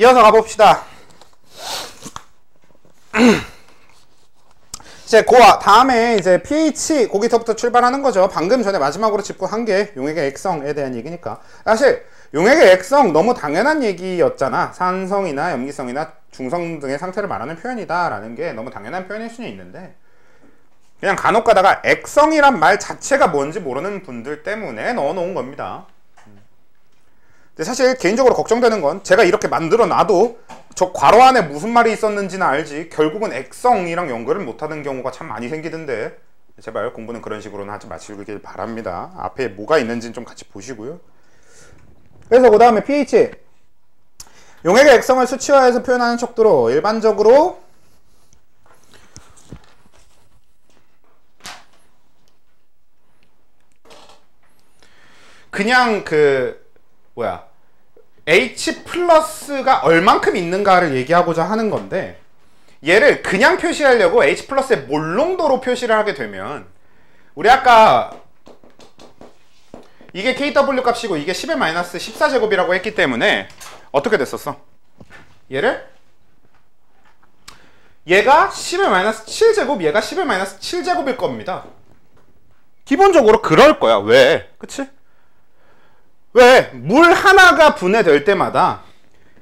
이어서 가봅시다. 이제 다음에 이제 pH 거기서부터 출발하는 거죠. 방금 전에 마지막으로 짚고 한 게 용액의 액성에 대한 얘기니까. 사실 용액의 액성 너무 당연한 얘기였잖아. 산성이나 염기성이나 중성 등의 상태를 말하는 표현이다 라는 게 너무 당연한 표현일 수는 있는데, 그냥 간혹 가다가 액성이란 말 자체가 뭔지 모르는 분들 때문에 넣어놓은 겁니다. 근데 사실 개인적으로 걱정되는 건, 제가 이렇게 만들어 놔도 저 괄호 안에 무슨 말이 있었는지는 알지 결국은 액성이랑 연결을 못하는 경우가 참 많이 생기던데, 제발 공부는 그런 식으로는 하지 마시길 바랍니다. 앞에 뭐가 있는지는 좀 같이 보시고요. 그래서 그 다음에 pH, 용액의 액성을 수치화해서 표현하는 척도로 일반적으로 그냥 H 플러스가 얼만큼 있는가를 얘기하고자 하는 건데, 얘를 그냥 표시하려고 H 플러스의 몰농도로 표시를 하게 되면, 우리 아까 이게 KW 값이고 이게 10의 마이너스 14제곱이라고 했기 때문에 어떻게 됐었어? 얘가 10의 마이너스 7제곱, 얘가 10의 마이너스 7제곱일 겁니다. 기본적으로 그럴 거야. 왜? 그치? 왜? 물 하나가 분해될 때마다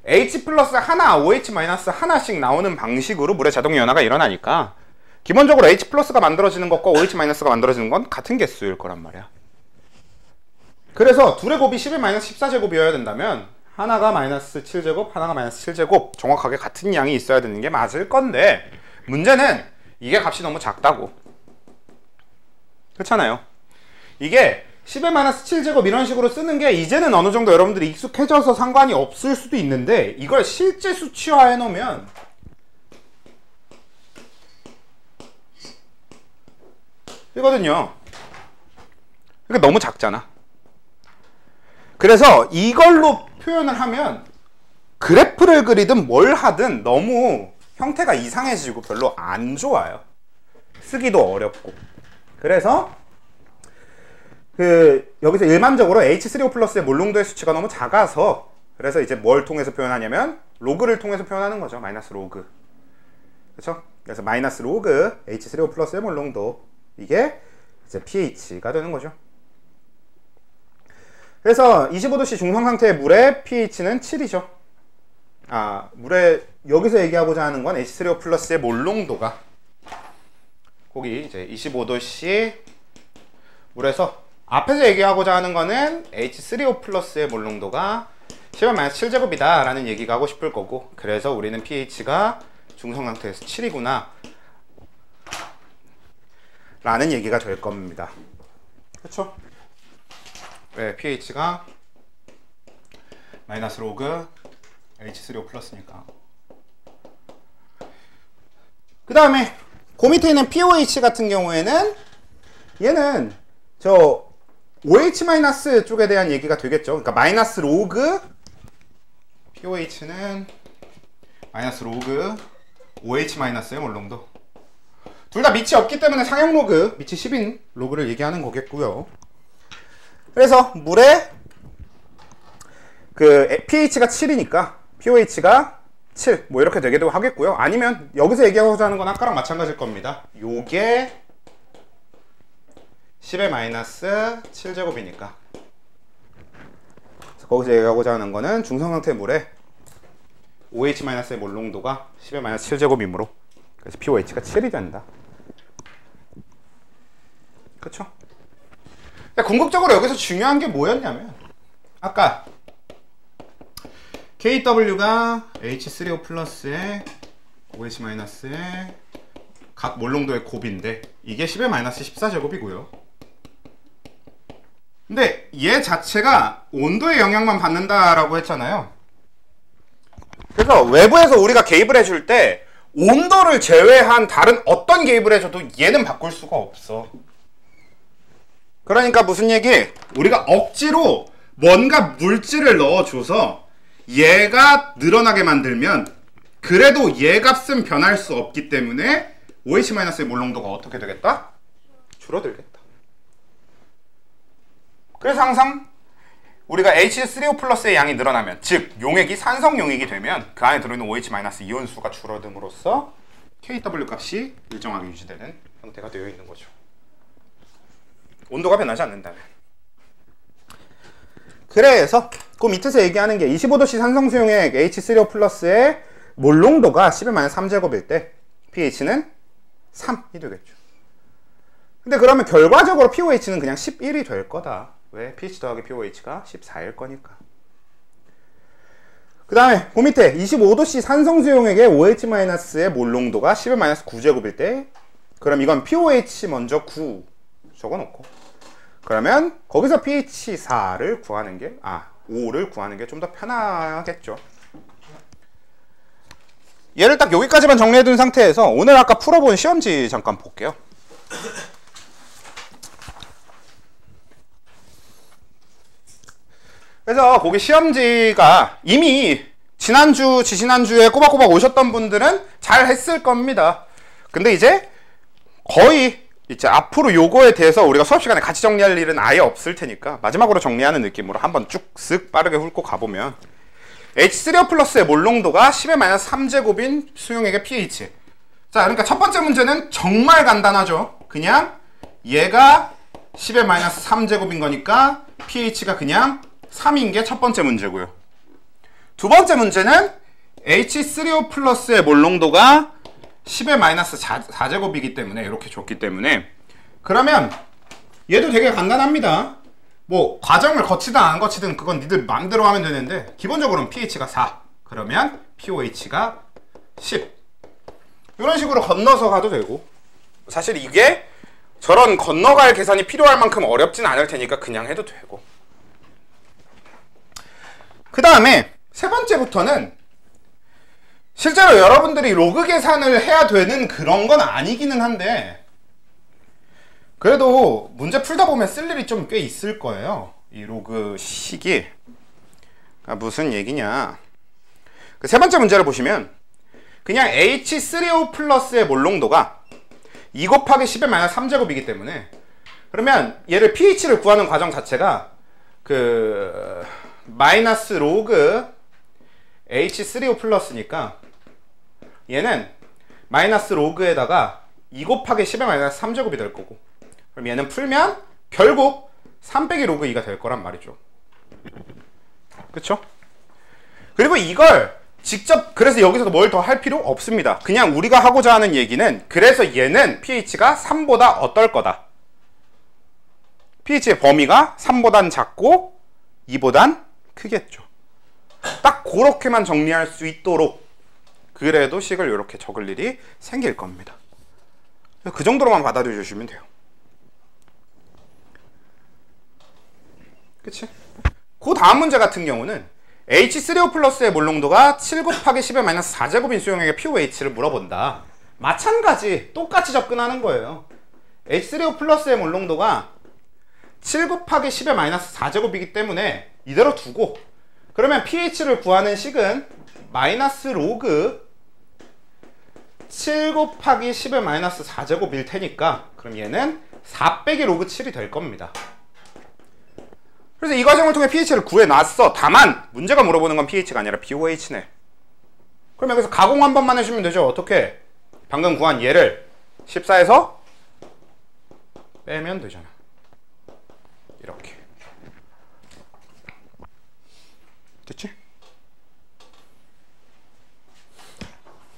H 플러스 하나, OH 마이너스 하나씩 나오는 방식으로 물의 자동 연화가 일어나니까 기본적으로 H 플러스가 만들어지는 것과 OH 마이너스가 만들어지는 건 같은 개수일 거란 말이야. 그래서 둘의 곱이 10의 마이너스 14제곱이어야 된다면 하나가 마이너스 7제곱, 하나가 마이너스 7제곱 정확하게 같은 양이 있어야 되는 게 맞을 건데, 문제는 이게 값이 너무 작다고. 그렇잖아요. 이게 10의 마이너스 7제곱 이런 식으로 쓰는 게 이제는 어느 정도 여러분들이 익숙해져서 상관이 없을 수도 있는데, 이걸 실제 수치화해 놓으면 이거든요. 그러니까 너무 작잖아. 그래서 이걸로 표현을 하면 그래프를 그리든 뭘 하든 너무 형태가 이상해지고 별로 안 좋아요. 쓰기도 어렵고. 그래서 여기서 일반적으로 H3O 플러스의 몰농도의 수치가 너무 작아서, 그래서 이제 뭘 통해서 표현하냐면 로그를 통해서 표현하는 거죠. 마이너스 로그. 그렇죠? 그래서 마이너스 로그 H3O 플러스의 몰농도, 이게 이제 pH가 되는 거죠. 그래서 25도씨 중성 상태의 물의 pH는 7이죠. 물의 여기서 얘기하고자 하는 건 H3O 플러스의 몰농도가, 거기 이제 25도씨 물에서 앞에서 얘기하고자 하는 거는 H3O 플러스의 몰농도가 10의 마이너스 7제곱이다 라는 얘기가 하고 싶을 거고, 그래서 우리는 pH가 중성 상태에서 7이구나 라는 얘기가 될 겁니다. 그렇죠? 왜? pH가 마이너스 로그 H3O 플러스니까. 그 다음에 그 밑에 있는 POH 같은 경우에는 얘는 저 OH 마이너스 쪽에 대한 얘기가 되겠죠. 그러니까 마이너스 로그 POH는 마이너스 로그 OH 마이너스의 몰농도. 둘 다 밑이 없기 때문에 상형 로그, 밑이 10인 로그를 얘기하는 거겠고요. 그래서 물의 pH가 7이니까 POH가 7, 뭐 이렇게 되기도 하겠고요. 아니면 여기서 얘기하고자 하는 건 아까랑 마찬가지일 겁니다. 요게 10의 마이너스 7제곱이니까 거기서 얘기하고자 하는 거는 중성 상태 물의 OH 마이너스의 몰농도가 10의 마이너스 7제곱이므로, 그래서 POH가 7이 된다. 그쵸? 궁극적으로 여기서 중요한 게 뭐였냐면, 아까 KW가 H3O 플러스의 OH 마이너스의 각 몰농도의 곱인데, 이게 10의 마이너스 14제곱이고요. 근데 얘 자체가 온도의 영향만 받는다라고 했잖아요. 그래서 외부에서 우리가 개입을 해줄 때 온도를 제외한 다른 어떤 개입을 해줘도 얘는 바꿀 수가 없어. 그러니까 무슨 얘기? 우리가 억지로 뭔가 물질을 넣어줘서 얘가 늘어나게 만들면 그래도 얘 값은 변할 수 없기 때문에 OH-의 몰농도가 어떻게 되겠다? 줄어들겠다. 그래서 항상 우리가 H3O 플러스의 양이 늘어나면, 즉 용액이 산성 용액이 되면 그 안에 들어있는 OH- 이온수가 줄어듦으로써 KW 값이 일정하게 유지되는 형태가 되어 있는 거죠. 온도가 변하지 않는다면. 그래서 그 밑에서 얘기하는 게 25도씨 산성 수용액 H3O 플러스의 몰농도가 10-3제곱일 때 pH는 3이 되겠죠. 근데 그러면 결과적으로 pOH는 그냥 11이 될 거다. 왜? pH 더하기 pOH가 14일 거니까. 그 다음에 그 밑에 25도씨 산성수용액의 OH-의 몰농도가 10-9제곱일 때, 그럼 이건 pOH 먼저 9 적어놓고, 그러면 거기서 pH 4를 구하는 게, 5를 구하는 게 좀 더 편하겠죠. 얘를 딱 여기까지만 정리해둔 상태에서 오늘 아까 풀어본 시험지 잠깐 볼게요. 그래서 거기 시험지가 이미 지난주, 지지난주에 꼬박꼬박 오셨던 분들은 잘 했을 겁니다. 근데 이제 거의 이제 앞으로 요거에 대해서 우리가 수업 시간에 같이 정리할 일은 아예 없을 테니까 마지막으로 정리하는 느낌으로 한번 쭉 쓱 빠르게 훑고 가보면, H3O 플러스의 몰농도가 10-3제곱인 수용액의 pH. 자, 그러니까 첫 번째 문제는 정말 간단하죠. 그냥 얘가 10-3제곱인 거니까 pH가 그냥 3인 게 첫 번째 문제고요. 두 번째 문제는 H3O 플러스의 몰농도가 10-4제곱이기 때문에, 이렇게 줬기 때문에, 그러면 얘도 되게 간단합니다. 뭐 과정을 거치든 안 거치든 그건 니들 맘대로 하면 되는데, 기본적으로는 pH가 4, 그러면 pOH가 10, 이런 식으로 건너서 가도 되고, 사실 이게 저런 건너갈 계산이 필요할 만큼 어렵진 않을 테니까 그냥 해도 되고. 그 다음에 세 번째부터는 실제로 여러분들이 로그 계산을 해야 되는 그런 건 아니기는 한데, 그래도 문제 풀다 보면 쓸 일이 좀 꽤 있을 거예요. 이 로그 식이 무슨 얘기냐. 그 세 번째 문제를 보시면 그냥 H3O 플러스의 몰농도가 2 곱하기 10-3제곱이기 때문에, 그러면 얘를 pH를 구하는 과정 자체가 그 마이너스 로그 H3O 플러스니까 얘는 마이너스 로그에다가 2 곱하기 10-3제곱이 될 거고, 그럼 얘는 풀면 결국 3 빼기 로그 2가 될 거란 말이죠. 그쵸? 그리고 이걸 직접, 그래서 여기서도 뭘 더 할 필요 없습니다. 그냥 우리가 하고자 하는 얘기는, 그래서 얘는 pH가 3보다 어떨 거다. pH의 범위가 3보단 작고 2보단 크겠죠. 딱 그렇게만 정리할 수 있도록, 그래도 식을 이렇게 적을 일이 생길 겁니다. 그 정도로만 받아들여 주시면 돼요. 그치? 그 다음 문제 같은 경우는 H3O 플러스의 몰농도가 7 곱하기 10-4제곱인 수용액의 pOH를 물어본다. 마찬가지 똑같이 접근하는 거예요. H3O 플러스의 몰농도가 7 곱하기 10-4제곱이기 때문에 이대로 두고, 그러면 pH를 구하는 식은 마이너스 로그 7 곱하기 10-4제곱일 테니까, 그럼 얘는 4 빼기 로그 7이 될 겁니다. 그래서 이 과정을 통해 pH를 구해놨어. 다만 문제가 물어보는 건 pH가 아니라 pOH네. 그럼 여기서 가공 한 번만 해주면 되죠. 어떻게? 방금 구한 얘를 14에서 빼면 되잖아. 이렇게. 됐지?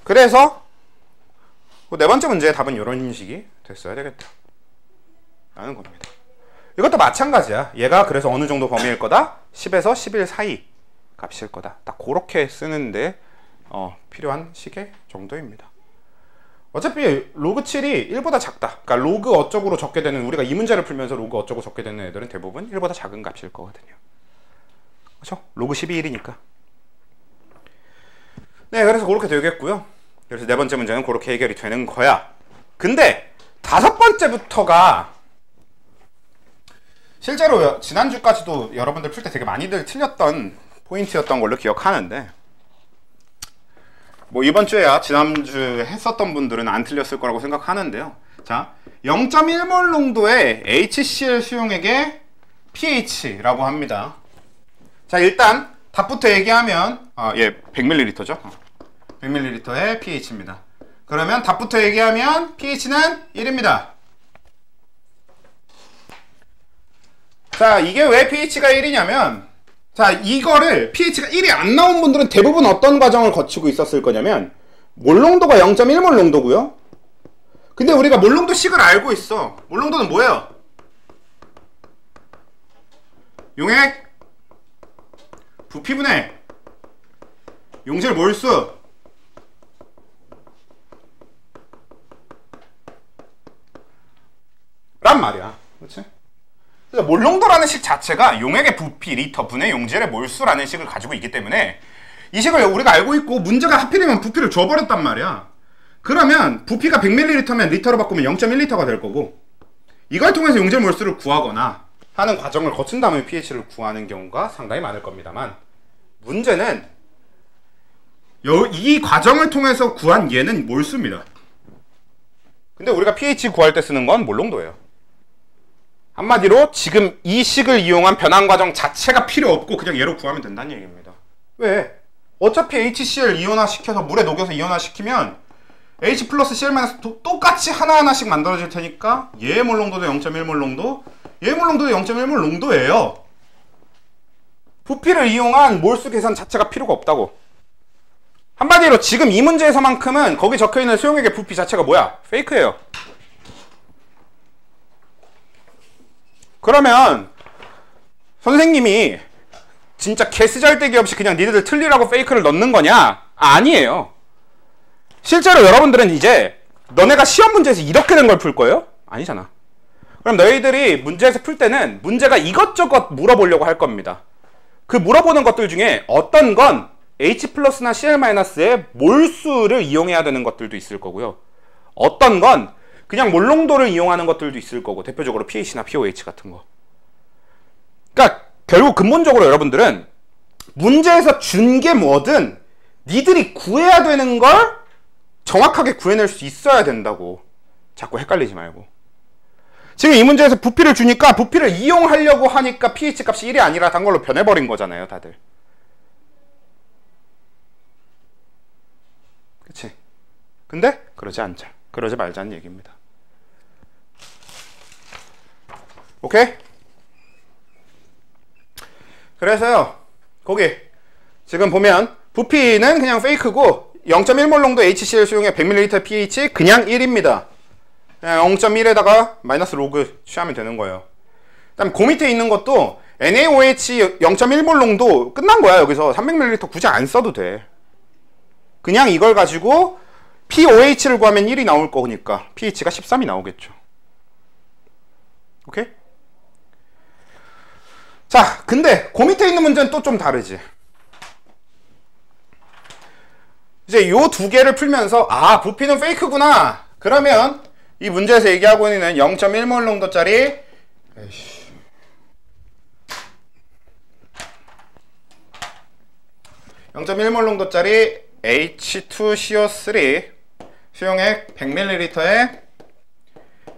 그래서 네 번째 문제의 답은 이런 식이 됐어야 되겠다 라는 겁니다. 이것도 마찬가지야. 얘가 그래서 어느 정도 범위일 거다? 10에서 11 사이 값일 거다. 딱 그렇게 쓰는데 필요한 식의 정도입니다. 어차피 로그 7이 1보다 작다. 그러니까 로그 어쩌고로 적게 되는, 우리가 이 문제를 풀면서 로그 어쩌고 적게 되는 애들은 대부분 1보다 작은 값일 거거든요. 그렇죠? 로그 10이 1이니까. 네, 그래서 그렇게 되겠고요. 그래서 네 번째 문제는 그렇게 해결이 되는 거야. 근데 다섯 번째부터가 실제로 지난주까지도 여러분들 풀 때 되게 많이들 틀렸던 포인트였던 걸로 기억하는데, 뭐 이번 주에야 지난주에 했었던 분들은 안 틀렸을 거라고 생각하는데요. 자, 0.1몰 농도의 HCl 수용액의 pH라고 합니다. 자, 일단 답부터 얘기하면 100ml죠. 100ml의 pH입니다. 그러면 답부터 얘기하면 pH는 1입니다. 자, 이게 왜 pH가 1이냐면, 자, 이거를 pH가 1이 안 나온 분들은 대부분 어떤 과정을 거치고 있었을 거냐면, 몰농도가 0.1몰 농도고요. 근데 우리가 몰농도식을 알고 있어. 몰농도는 뭐예요? 용액 부피분의 용질 몰수 란 말이야. 그렇지? 그래서 몰농도라는 식 자체가 용액의 부피, 리터, 분의 용질의 몰수라는 식을 가지고 있기 때문에 이 식을 우리가 알고 있고 문제가 하필이면 부피를 줘버렸단 말이야. 그러면 부피가 100ml면 리터로 바꾸면 0.1리터가 될 거고 이걸 통해서 용질 몰수를 구하거나 하는 과정을 거친 다음에 pH를 구하는 경우가 상당히 많을 겁니다만 문제는 이 과정을 통해서 구한 얘는 몰수입니다. 근데 우리가 pH 구할 때 쓰는 건 몰농도예요. 한마디로 지금 이 식을 이용한 변환 과정 자체가 필요 없고 그냥 얘로 구하면 된다는 얘기입니다. 왜? 어차피 HCl 이온화시켜서 물에 녹여서 이온화시키면 H 플러스 Cl 마이너스 똑같이 하나하나씩 만들어질 테니까 얘의 몰농도도 0.1몰 농도, 얘의 몰농도도 0.1몰 농도예요. 부피를 이용한 몰수 계산 자체가 필요가 없다고. 한마디로 지금 이 문제에서만큼은 거기 적혀있는 수용액의 부피 자체가 뭐야? 페이크예요. 그러면 선생님이 진짜 개쓰잘데기 없이 그냥 니네들 틀리라고 페이크를 넣는 거냐? 아니에요. 실제로 여러분들은 이제 너네가 시험 문제에서 이렇게 된 걸 풀 거예요? 아니잖아. 그럼 너희들이 문제에서 풀 때는 문제가 이것저것 물어보려고 할 겁니다. 그 물어보는 것들 중에 어떤 건 H 플러스나 Cl 마이너스의 몰수를 이용해야 되는 것들도 있을 거고요. 어떤 건 그냥 몰농도를 이용하는 것들도 있을 거고, 대표적으로 pH나 pOH 같은 거. 그러니까 결국 근본적으로 여러분들은 문제에서 준 게 뭐든 니들이 구해야 되는 걸 정확하게 구해낼 수 있어야 된다고. 자꾸 헷갈리지 말고. 지금 이 문제에서 부피를 주니까 부피를 이용하려고 하니까 pH 값이 1이 아니라 단 걸로 변해버린 거잖아요, 다들. 그치? 근데 그러지 않자. 그러지 말자는 얘기입니다. 오케이? 그래서요, 거기 지금 보면 부피는 그냥 페이크고 0.1몰 농도 HCl 수용액 100ml pH 그냥 1입니다. 그냥 0.1에다가 마이너스 로그 취하면 되는 거예요. 그다음 그 밑에 있는 것도 NaOH 0.1몰 농도 끝난 거야. 여기서 300ml 굳이 안 써도 돼. 그냥 이걸 가지고 pOH를 구하면 1이 나올 거니까 pH가 13이 나오겠죠. 오케이? 자, 근데 그 밑에 있는 문제는 또 좀 다르지. 이제 요 두 개를 풀면서 아, 부피는 페이크구나. 그러면 이 문제에서 얘기하고 있는 0.1몰 농도짜리 0.1몰 농도짜리 H2CO3 수용액 100ml에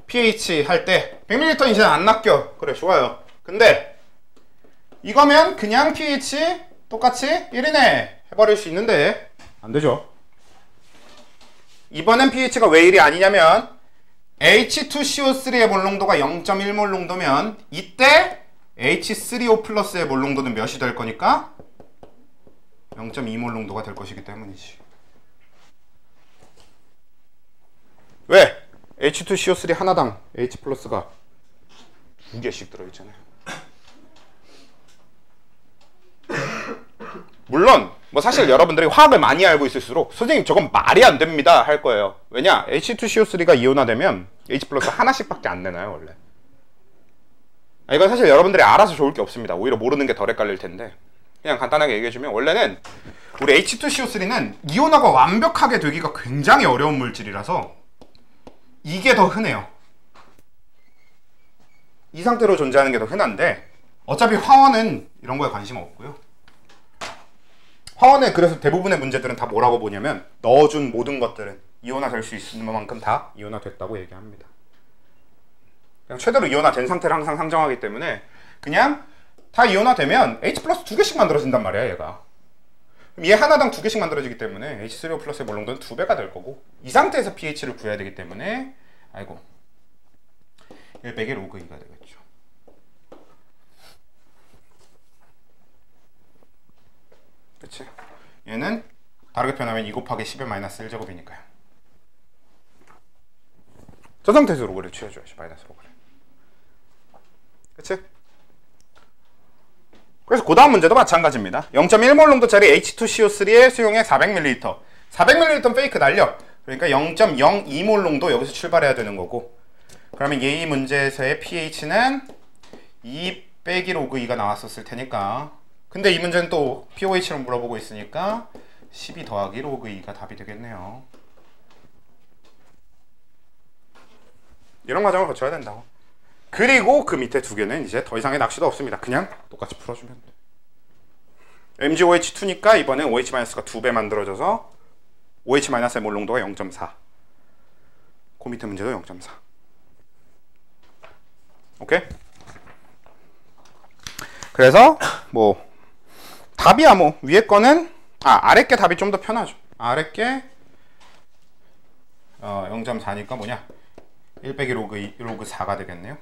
pH 할 때 100ml는 이제 안 낚여. 그래, 좋아요. 근데 이거면 그냥 pH 똑같이 1이네 해버릴 수 있는데 안 되죠. 이번엔 pH가 왜 1이 아니냐면 H2CO3의 몰농도가 0.1몰 농도면 이때 H3O 플러스의 몰농도는 몇이 될 거니까 0.2몰 농도가 될 것이기 때문이지. 왜? H2CO3 하나당 H 플러스가 2개씩 들어있잖아요. 물론 뭐 사실 여러분들이 화학을 많이 알고 있을수록 선생님 저건 말이 안 됩니다 할 거예요. 왜냐? H2CO3가 이온화되면 H 플러스 하나씩밖에 안 내놔요 원래. 이건 사실 여러분들이 알아서 좋을 게 없습니다. 오히려 모르는 게 덜 헷갈릴 텐데 그냥 간단하게 얘기해주면 원래는 우리 H2CO3는 이온화가 완벽하게 되기가 굉장히 어려운 물질이라서 이게 더 흔해요. 이 상태로 존재하는 게 더 흔한데 어차피 화원은 이런 거에 관심 없고요. 화원에 그래서 대부분의 문제들은 다 뭐라고 보냐면 넣어준 모든 것들은 이온화 될 수 있는 만큼 다 이온화 됐다고 얘기합니다. 그냥 최대로 이온화 된 상태를 항상 상정하기 때문에 그냥 다 이온화되면 H 플러스 2개씩 만들어진단 말이야, 얘가. 그럼 얘 하나당 2개씩 만들어지기 때문에 H3O 플러스의 몰롱도는 2배가 될 거고, 이 상태에서 pH를 구해야 되기 때문에, 아이고, 100의 로그 2가 되겠죠. 그치? 얘는 다르게 표현하면 2 곱하기 10의 마이너스 1제곱이니까요. 저 상태에서 로그를 취해줘야지, 마이너스 로그를. 그치? 그래서 그 다음 문제도 마찬가지입니다. 0.1몰 농도짜리 H2CO3의 수용액 400ml. 400ml는 페이크 날려. 그러니까 0.02몰 농도 여기서 출발해야 되는 거고. 그러면 이 문제에서의 pH는 2 빼기 로그 2가 나왔었을 테니까. 근데 이 문제는 또 pOH를 물어보고 있으니까 12 더하기 로그 2가 답이 되겠네요. 이런 과정을 거쳐야 된다고. 그리고 그 밑에 두 개는 이제 더 이상의 낚시도 없습니다. 그냥 똑같이 풀어주면 돼. MgOH2니까 이번에 OH-가 2배 만들어져서 OH-의 몰 농도가 0.4. 그 밑에 문제도 0.4. 오케이? 그래서 뭐 답이야 뭐 위에 거는 아래 게 답이 좀 더 편하죠. 아래 게 0.4니까 뭐냐? 1 빼기 로그 4가 되겠네요.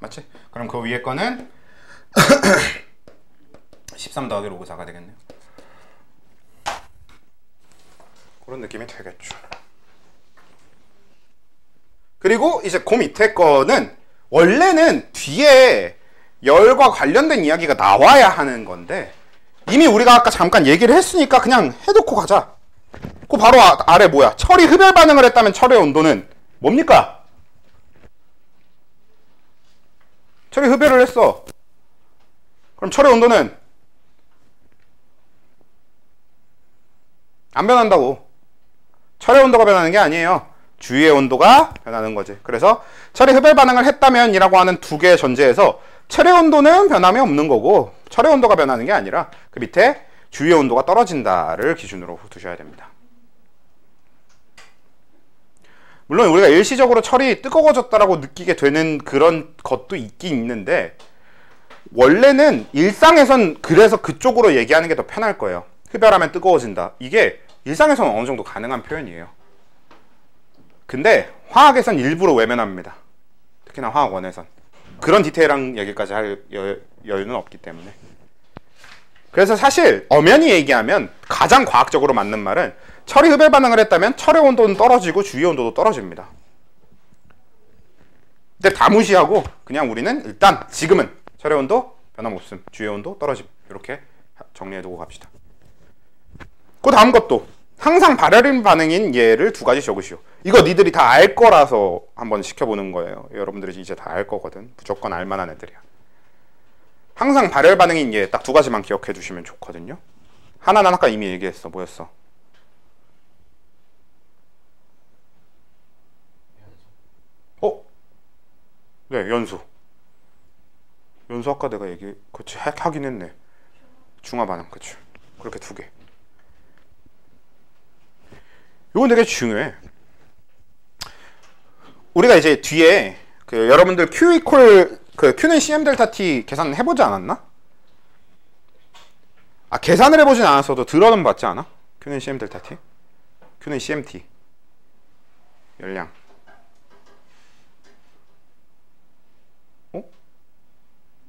맞지? 그럼 그 위에 거는 13 더하기 로그 4가 되겠네요. 그런 느낌이 되겠죠. 그리고 이제 그 밑에 거는 원래는 뒤에 열과 관련된 이야기가 나와야 하는 건데 이미 우리가 아까 잠깐 얘기를 했으니까 그냥 해놓고 가자. 그 바로 아래 뭐야? 철이 흡열 반응을 했다면 철의 온도는 뭡니까? 철이 흡열을 했어. 그럼 철의 온도는 안 변한다고. 철의 온도가 변하는 게 아니에요. 주위의 온도가 변하는 거지. 그래서 철이 흡열 반응을 했다면 이라고 하는 두 개의 전제에서 철의 온도는 변함이 없는 거고 철의 온도가 변하는 게 아니라 그 밑에 주위의 온도가 떨어진다를 기준으로 두셔야 됩니다. 물론 우리가 일시적으로 철이 뜨거워졌다라고 느끼게 되는 그런 것도 있긴 있는데 원래는 일상에선 그래서 그쪽으로 얘기하는 게 더 편할 거예요. 흡열하면 뜨거워진다. 이게 일상에서는 어느 정도 가능한 표현이에요. 근데 화학에선 일부러 외면합니다. 특히나 화학원에선. 그런 디테일한 얘기까지 할 여유는 없기 때문에. 그래서 사실 엄연히 얘기하면 가장 과학적으로 맞는 말은 철이 흡열 반응을 했다면 철의 온도는 떨어지고 주위 온도도 떨어집니다. 근데 다 무시하고 그냥 우리는 일단 지금은 철의 온도 변함없음, 주위 온도 떨어짐 이렇게 정리해두고 갑시다. 그 다음 것도 항상 발열림 반응인 얘를 두 가지 적으시오. 이거 니들이 다 알 거라서 한번 시켜보는 거예요. 여러분들이 이제 다 알 거거든. 무조건 알만한 애들이야. 항상 발열 반응인 얘 딱 두 가지만 기억해 주시면 좋거든요. 하나는 아까 이미 얘기했어. 뭐였어? 네, 연소. 연소 아까 내가 그치, 하긴 했네. 중화 반응, 그치. 그렇게 두 개. 이건 되게 중요해. 우리가 이제 뒤에 여러분들 Q 이퀄 Q는 CM 델타 T 계산 해보지 않았나? 계산을 해보진 않았어도 들어는 봤지 않아? Q는 CM 델타 T, Q는 CMT 열량.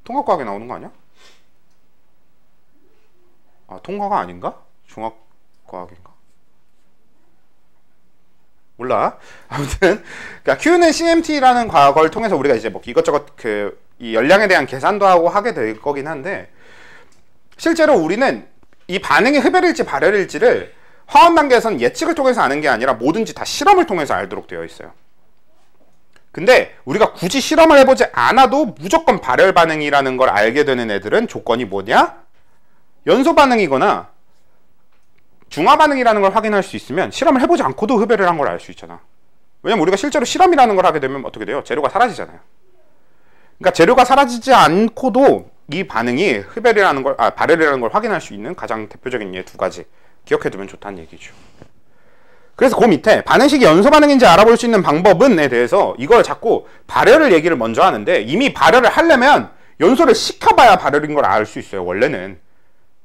통합과학에 나오는 거 아니야? 통과가 아닌가? 중학과학인가? 몰라. 아무튼 그러니까 Q는 CMT라는 과거를 통해서 우리가 이제 뭐 이것저것 이 열량에 대한 계산도 하고 하게 될 거긴 한데 실제로 우리는 이 반응이 흡열일지 발열일지를 화원 단계에서는 예측을 통해서 아는 게 아니라 뭐든지 다 실험을 통해서 알도록 되어 있어요. 근데 우리가 굳이 실험을 해보지 않아도 무조건 발열 반응이라는 걸 알게 되는 애들은 조건이 뭐냐? 연소 반응이거나 중화 반응이라는 걸 확인할 수 있으면 실험을 해보지 않고도 흡열을 한 걸 알 수 있잖아. 왜냐면 우리가 실제로 실험이라는 걸 하게 되면 어떻게 돼요? 재료가 사라지잖아요. 그러니까 재료가 사라지지 않고도 이 반응이 흡열이라는 걸, 발열이라는 걸 확인할 수 있는 가장 대표적인 예 두 가지 기억해두면 좋다는 얘기죠. 그래서 그 밑에 반응식이 연소 반응인지 알아볼 수 있는 방법은에 대해서 이걸 자꾸 발열을 얘기를 먼저 하는데, 이미 발열을 하려면 연소를 시켜봐야 발열인 걸 알 수 있어요, 원래는.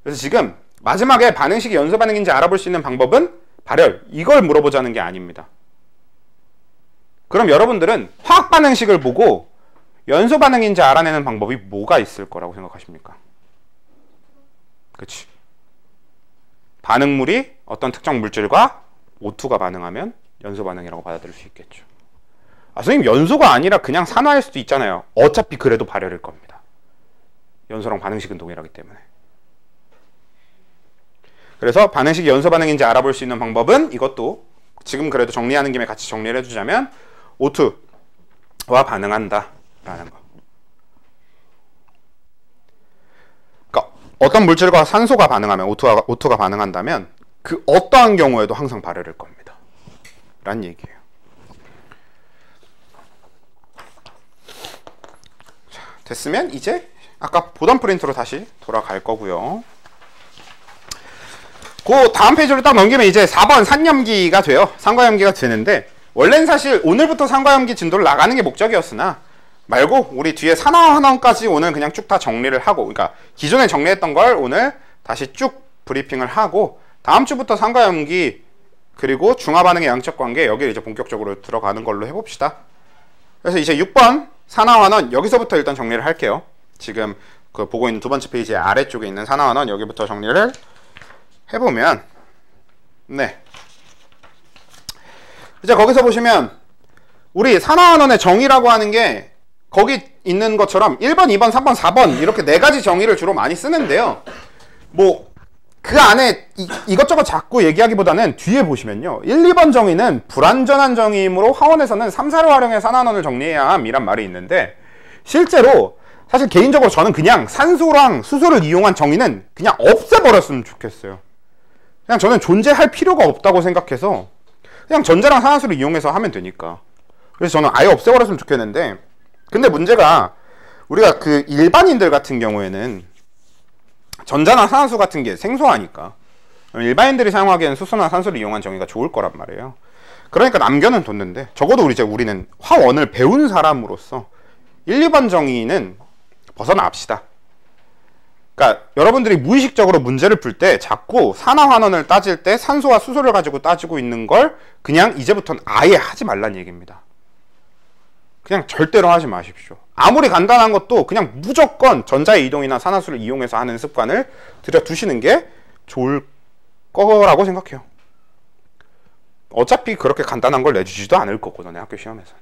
그래서 지금 마지막에 반응식이 연소 반응인지 알아볼 수 있는 방법은 발열, 이걸 물어보자는 게 아닙니다. 그럼 여러분들은 화학 반응식을 보고 연소 반응인지 알아내는 방법이 뭐가 있을 거라고 생각하십니까? 그치? 반응물이 어떤 특정 물질과 O2가 반응하면 연소 반응이라고 받아들일 수 있겠죠. 아, 선생님, 연소가 아니라 그냥 산화일 수도 있잖아요. 어차피 그래도 발열일 겁니다. 연소랑 반응식은 동일하기 때문에. 그래서 반응식이 연소 반응인지 알아볼 수 있는 방법은 이것도 지금 그래도 정리하는 김에 같이 정리를 해주자면 O2와 반응한다 라는 거. 그러니까 어떤 물질과 산소가 반응하면 O2가 반응한다면 그 어떠한 경우에도 항상 발열일 겁니다 라는 얘기예요. 자, 됐으면 이제 아까 보던 프린트로 다시 돌아갈 거고요. 그 다음 페이지로 딱 넘기면 이제 4번 산염기가 돼요. 산과염기가 되는데, 원래는 사실 오늘부터 산과염기 진도를 나가는 게 목적이었으나 말고 우리 뒤에 산화 환원까지 오늘 그냥 쭉 다 정리를 하고, 그러니까 기존에 정리했던 걸 오늘 다시 쭉 브리핑을 하고 다음 주부터 산과염기 그리고 중화반응의 양적 관계, 여기를 이제 본격적으로 들어가는 걸로 해봅시다. 그래서 이제 6번 산화 환원 여기서부터 일단 정리를 할게요. 지금 그 보고 있는 두 번째 페이지 아래쪽에 있는 산화 환원 여기부터 정리를 해보면, 네, 이제 거기서 보시면 우리 산화환원의 정의라고 하는 게 거기 있는 것처럼 1번, 2번, 3번, 4번 이렇게 네 가지 정의를 주로 많이 쓰는데요. 뭐 그 안에 이것저것 자꾸 얘기하기보다는 뒤에 보시면요, 1, 2번 정의는 불완전한 정의이므로 화원에서는 3, 4를 활용해 산화환원을 정리해야 함이란 말이 있는데, 실제로 사실 개인적으로 저는 그냥 산소랑 수소를 이용한 정의는 그냥 없애버렸으면 좋겠어요. 그냥 저는 존재할 필요가 없다고 생각해서 그냥 전자랑 산화수를 이용해서 하면 되니까. 그래서 저는 아예 없애버렸으면 좋겠는데, 근데 문제가 우리가 그 일반인들 같은 경우에는 전자나 산화수 같은 게 생소하니까 일반인들이 사용하기에는 수소나 산소를 이용한 정의가 좋을 거란 말이에요. 그러니까 남겨는 뒀는데, 적어도 우리는 화원을 배운 사람으로서 1, 2번 정의는 벗어납시다. 그러니까 여러분들이 무의식적으로 문제를 풀 때 자꾸 산화환원을 따질 때 산소와 수소를 가지고 따지고 있는 걸 그냥 이제부터는 아예 하지 말란 얘기입니다. 그냥 절대로 하지 마십시오. 아무리 간단한 것도 그냥 무조건 전자의 이동이나 산화수를 이용해서 하는 습관을 들여두시는 게 좋을 거라고 생각해요. 어차피 그렇게 간단한 걸 내주지도 않을 거고, 너네 학교 시험에서.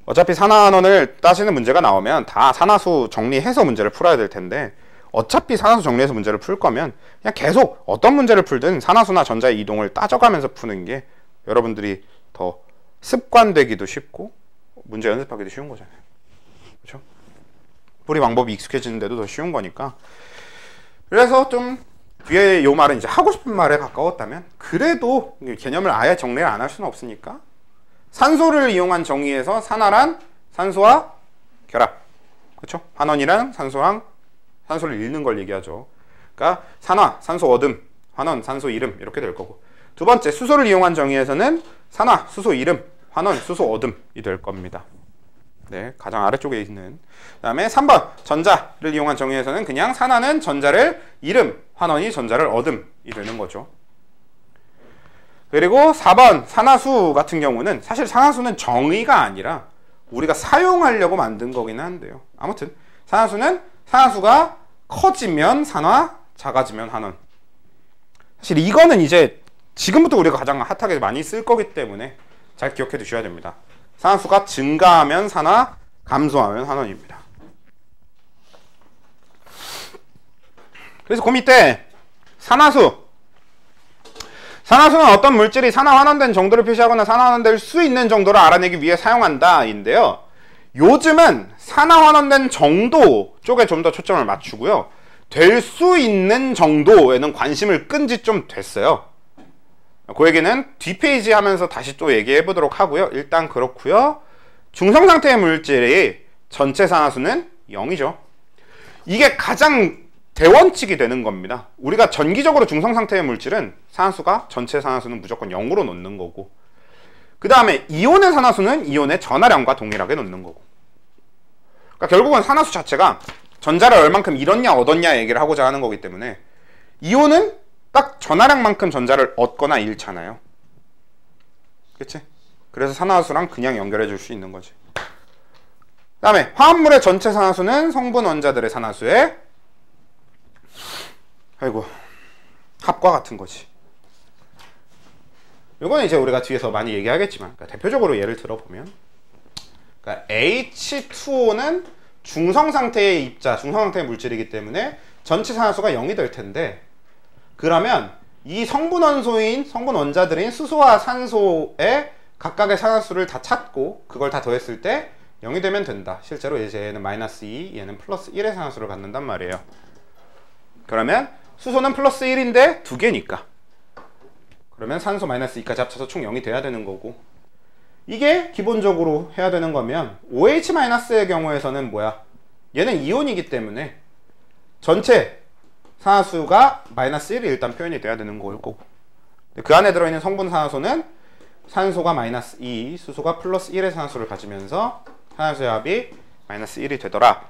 어차피 산화환원을 따지는 문제가 나오면 다 산화수 정리해서 문제를 풀어야 될 텐데, 어차피 산화수 정리해서 문제를 풀 거면 그냥 계속 어떤 문제를 풀든 산화수나 전자의 이동을 따져가면서 푸는 게 여러분들이 더 습관되기도 쉽고 문제 연습하기도 쉬운 거잖아요. 그렇죠? 풀이 방법이 익숙해지는데도 더 쉬운 거니까. 그래서 좀 뒤에 요 말은 이제 하고 싶은 말에 가까웠다면, 그래도 개념을 아예 정리를 안 할 수는 없으니까 산소를 이용한 정의에서 산화란 산소와 결합, 그렇죠? 환원이란 산소랑 산소를 잃는 걸 얘기하죠. 그러니까 산화, 산소 얻음, 환원, 산소 잃음 이렇게 될 거고, 두 번째 수소를 이용한 정의에서는 산화, 수소 잃음, 환원, 수소 얻음이 될 겁니다. 네, 가장 아래쪽에 있는. 그 다음에 3번 전자를 이용한 정의에서는 그냥 산화는 전자를 잃음, 환원이 전자를 얻음이 되는 거죠. 그리고 4번 산화수 같은 경우는 사실 산화수는 정의가 아니라 우리가 사용하려고 만든 거긴 한데요. 아무튼 산화수는 산화수가 커지면 산화, 작아지면 환원. 사실 이거는 이제 지금부터 우리가 가장 핫하게 많이 쓸 거기 때문에 잘 기억해 두셔야 됩니다. 산화수가 증가하면 산화, 감소하면 환원입니다. 그래서 그 밑에 산화수는 어떤 물질이 산화환원된 정도를 표시하거나 산화환원될 수 있는 정도를 알아내기 위해 사용한다 인데요. 요즘은 산화환원된 정도 쪽에 좀 더 초점을 맞추고요, 될 수 있는 정도에는 관심을 끈 지 좀 됐어요. 그 얘기는 뒷페이지 하면서 다시 또 얘기해 보도록 하고요. 일단 그렇고요. 중성상태의 물질의 전체 산화수는 0이죠. 이게 가장 대원칙이 되는 겁니다. 우리가 전기적으로 중성 상태의 물질은 산화수가 전체 산화수는 무조건 0으로 놓는 거고, 그 다음에 이온의 산화수는 이온의 전하량과 동일하게 놓는 거고. 그러니까 결국은 산화수 자체가 전자를 얼만큼 잃었냐 얻었냐 얘기를 하고자 하는 거기 때문에 이온은 딱 전하량만큼 전자를 얻거나 잃잖아요. 그치? 그래서 산화수랑 그냥 연결해 줄 수 있는 거지. 그 다음에 화합물의 전체 산화수는 성분 원자들의 산화수의 합과 같은 거지. 이거는 이제 우리가 뒤에서 많이 얘기하겠지만, 그러니까 대표적으로 예를 들어보면, 그러니까 H2O는 중성 상태의 입자, 중성 상태의 물질이기 때문에 전체 산화수가 0이 될 텐데, 그러면 이 성분 원소인, 성분 원자들인 수소와 산소의 각각의 산화수를 다 찾고 그걸 다 더했을 때 0이 되면 된다. 실제로 이제 얘는 마이너스 2, 얘는 플러스 1의 산화수를 갖는단 말이에요. 그러면 수소는 플러스 1인데 2개니까. 그러면 산소 마이너스 2까지 합쳐서 총 0이 돼야 되는 거고, 이게 기본적으로 해야 되는 거면 OH-의 경우에서는 뭐야? 얘는 이온이기 때문에 전체 산화수가 마이너스 1이 일단 표현이 돼야 되는 거고, 그 안에 들어있는 성분 산화수는 산소가 마이너스 2, 수소가 플러스 1의 산화수를 가지면서 산화수의 합이 마이너스 1이 되더라.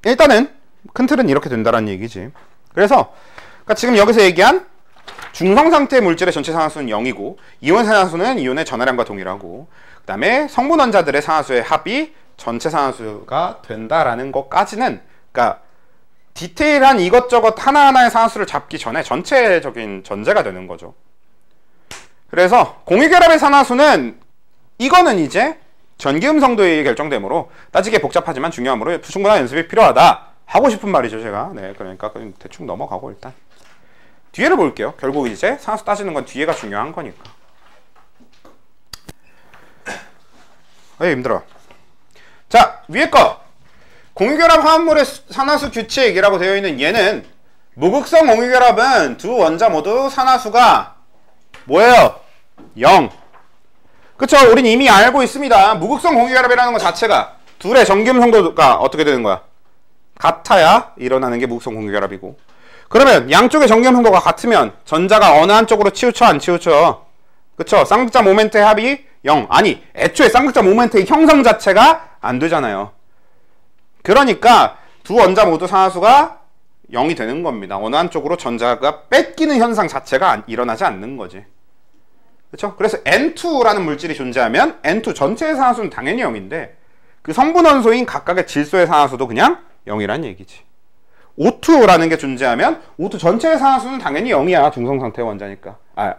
일단은 큰 틀은 이렇게 된다는 얘기지. 그래서 그러니까 지금 여기서 얘기한 중성 상태의 물질의 전체 산화수는 0이고 이온 산화수는 이온의 전하량과 동일하고, 그 다음에 성분 원자들의 산화수의 합이 전체 산화수가 된다라는 것까지는, 그러니까 디테일한 이것저것 하나하나의 산화수를 잡기 전에 전체적인 전제가 되는 거죠. 그래서 공유결합의 산화수는 이거는 이제 전기음성도의 결정되므로 따지게 복잡하지만 중요하므로 충분한 연습이 필요하다 하고 싶은 말이죠, 제가. 네, 그러니까 대충 넘어가고 일단 뒤에를 볼게요. 결국 이제 산화수 따지는 건 뒤에가 중요한 거니까. 힘들어. 자, 위에 거 공유결합 화합물의 산화수 규칙이라고 되어 있는 얘는, 무극성 공유결합은 두 원자 모두 산화수가 뭐예요? 0. 그쵸? 우린 이미 알고 있습니다. 무극성 공유결합이라는 것 자체가 둘의 전기음성도가 어떻게 되는 거야? 같아야 일어나는 게 무극성 공유결합이고, 그러면 양쪽의 전기음성도가 같으면 전자가 어느 한쪽으로 치우쳐 안 치우쳐? 그쵸? 쌍극자 모멘트의 합이 0. 아니, 애초에 쌍극자 모멘트의 형성 자체가 안 되잖아요. 그러니까 두 원자 모두 산화수가 0이 되는 겁니다. 어느 한쪽으로 전자가 뺏기는 현상 자체가 일어나지 않는 거지. 그렇죠? 그래서 N2라는 물질이 존재하면 N2 전체의 산화수는 당연히 0인데 그 성분 원소인 각각의 질소의 산화수도 그냥 0이란 얘기지. O2라는 게 존재하면 O2 전체의 산화수는 당연히 0이야. 중성 상태의 원자니까.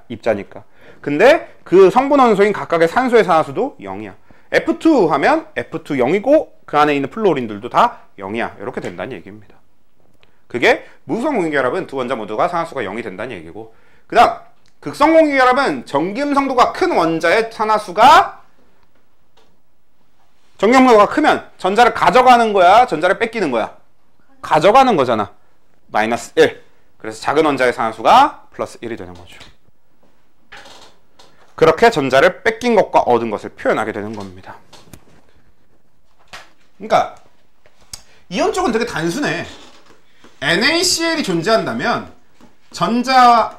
입자니까. 근데 그 성분 원소인 각각의 산소의 산화수도 0이야. F2 하면 F2 0이고 그 안에 있는 플로린들도 다 0이야. 이렇게 된다는 얘기입니다. 그게 무극성 공유결합은 두 원자 모두가 산화수가 0이 된다는 얘기고, 그 다음 극성 공유결합은 전기음성도가 큰 원자의 산화수가 전기음성도가 크면 전자를 가져가는 거야, 전자를 뺏기는 거야? 가져가는 거잖아. 마이너스 1. 그래서 작은 원자의 산화수가 플러스 1이 되는 거죠. 그렇게 전자를 뺏긴 것과 얻은 것을 표현하게 되는 겁니다. 그러니까 이온 쪽은 되게 단순해. NaCl이 존재한다면 전자를